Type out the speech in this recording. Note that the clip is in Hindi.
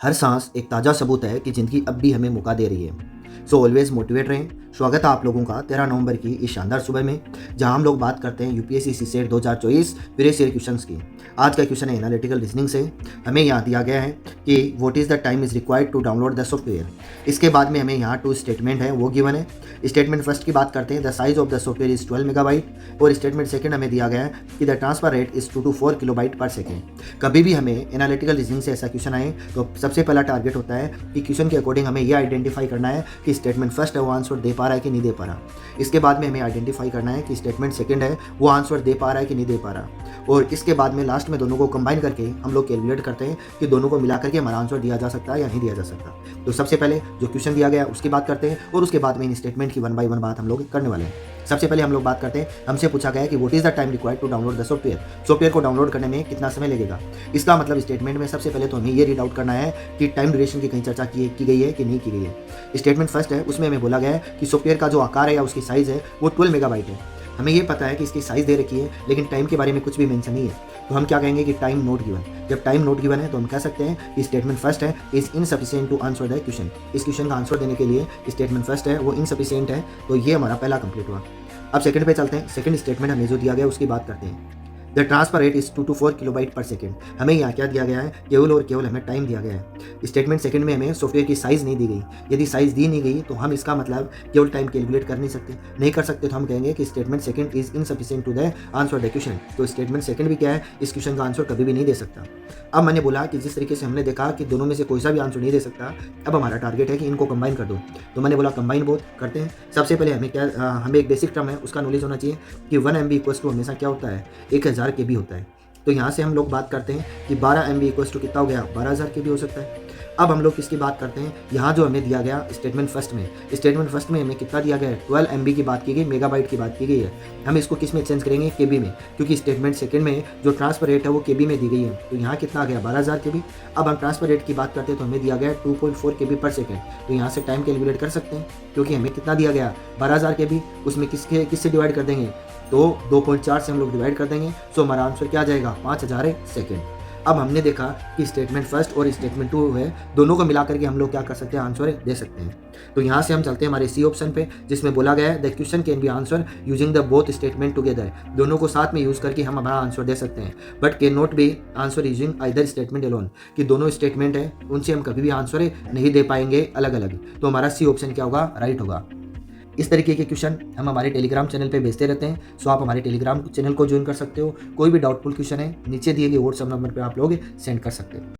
हर सांस एक ताज़ा सबूत है कि ज़िंदगी अब भी हमें मौका दे रही है। सो ऑलवेज मोटिवेट रहें। स्वागत है आप लोगों का 13 नवंबर की इस शानदार सुबह में, जहां हम लोग बात करते हैं UPSC CSAT 2024 previous year questions की। आज का क्वेश्चन है एनालिटिकल रीजनिंग से। हमें यहाँ दिया गया है कि what is the time is required to download the software. इसके बाद में हमें यहाँ 2 स्टेटमेंट है वो गिवन है। स्टेटमेंट फर्स्ट की बात करते हैं, the size of the software is 12 megabyte. और स्टेटमेंट सेकंड हमें दिया गया है कि the transfer rate is 2 to 4 kilobyte पर सेकेंड। कभी भी हमें एनालिटिकल रीजनिंग से ऐसा क्वेश्चन आए तो सबसे पहला टारगेट होता है कि क्वेश्चन के अकॉर्डिंग हमें यह आइडेंटिफाई करना है कि स्टेटमेंट फर्स्ट है वो आंसर दे पा रहा है कि नहीं दे पा रहा। इसके बाद में हमें आइडेंटिफाई करना है कि स्टेटमेंट सेकंड है वो आंसर दे पा रहा है कि नहीं दे पा रहा। और इसके बाद में लास्ट में दोनों को कंबाइन करके हम लोग कैलकुलेट करते हैं कि दोनों को मिला करके हमारा आंसर दिया जा सकता है या नहीं दिया जा सकता। तो सबसे पहले जो क्वेश्चन दिया गया उसकी बात करते हैं और उसके बाद में इन स्टेटमेंट की 1 by 1 बात हम लोग करने वाले हैं। सबसे पहले हम लोग बात करते हैं, हमसे पूछा गया है कि what is the time required to download the software. Software को डाउनलोड करने में कितना समय लगेगा। इसका मतलब स्टेटमेंट में सबसे पहले तो हमें ये रीड आउट करना है कि टाइम ड्यूरेशन की कहीं चर्चा की गई है कि नहीं की गई है। स्टेटमेंट फर्स्ट है उसमें हमें बोला गया है कि सॉफ्टवेयर का जो आकार है या उसकी साइज है वो 12 मेगाबाइट है। हमें ये पता है कि इसकी साइज दे रखी है लेकिन टाइम के बारे में कुछ भी मेंशन नहीं है। तो हम क्या कहेंगे कि टाइम नोट गिवन। जब टाइम नोट गिवन है तो हम कह सकते हैं कि स्टेटमेंट फर्स्ट है is insufficient to answer the question. इस क्वेश्चन का आंसर देने के लिए स्टेटमेंट फर्स्ट है वो इनसफिशिएंट है, तो ये हमारा पहला कंप्लीट हुआ। अब सेकंड पे चलते हैं। सेकंड स्टेटमेंट हमें जो दिया गया उसकी बात करते हैं। The transfer rate is 2 to 4 kilobyte पर सेकेंड। हमें यहाँ क्या दिया गया है, केवल और केवल हमें टाइम दिया गया है। स्टेटमेंट सेकंड में हमें सॉफ्टवेयर की साइज नहीं दी गई। यदि साइज दी नहीं गई तो हम इसका मतलब केवल टाइम कैलकुलेट कर नहीं कर सकते, तो हम कहेंगे कि statement second is insufficient to the answer the question. तो स्टेटमेंट सेकंड भी क्या है, इस क्वेश्चन का आंसर कभी भी नहीं दे सकता। अब मैंने बोला कि जिस तरीके से हमने देखा कि दोनों में से कोई सा भी आंसर नहीं दे सकता, अब हमारा टारगेट है कि इनको कंबाइन कर दो। तो मैंने बोला कंबाइन बोथ करते हैं। सबसे पहले हमें एक बेसिक टर्म है उसका नॉलेज होना चाहिए कि 1 MB इक्वल्स टू हमेशा क्या होता है, 1000 KB होता है। तो यहाँ से हम लोग बात करते हैं कि 12 MB इक्वल्स टू कितना हो गया, 12,000 KB हो सकता है। अब हम लोग किसकी बात करते हैं, यहाँ जो हमें दिया गया स्टेटमेंट फर्स्ट में हमें कितना दिया गया है, 12 MB की बात की गई, मेगाबाइट की बात की गई है। हम इसको किस में चेंज करेंगे, KB में, क्योंकि स्टेटमेंट सेकंड में जो ट्रांसफर रेट है वो KB में दी गई है। तो यहाँ कितना आ गया, 12,000 KB। अब हम ट्रांसफर रेट की बात करते हैं तो हमें दिया गया 2.4 KB पर सेकेंड। तो यहाँ से टाइम कैलकुलेट कर सकते हैं क्योंकि हमें कितना दिया गया, 12,000 KB, उसमें किससे डिवाइड कर देंगे, तो 2.4 से हम लोग डिवाइड कर देंगे। सो हमारा आंसर क्या आ जाएगा, 5000 सेकेंड। अब हमने देखा कि स्टेटमेंट फर्स्ट और स्टेटमेंट 2 है, दोनों को मिला करके हम लोग क्या कर सकते हैं, आंसर दे सकते हैं। तो यहाँ से हम चलते हैं हमारे सी ऑप्शन पे, जिसमें बोला गया है the question can be answer using the both statement together. दोनों को साथ में यूज करके हम हमारा आंसर दे सकते हैं, but can not be answer using either statement alone. कि दोनों स्टेटमेंट है उनसे हम कभी भी आंसर नहीं दे पाएंगे अलग अलग। तो हमारा सी ऑप्शन क्या होगा, राइट होगा। इस तरीके के क्वेश्चन हम हमारे टेलीग्राम चैनल पे भेजते रहते हैं। सो आप हमारे टेलीग्राम चैनल को ज्वाइन कर सकते हो। कोई भी डाउटफुल क्वेश्चन है नीचे दिए गए व्हाट्सएप नंबर पे आप लोग सेंड कर सकते हो।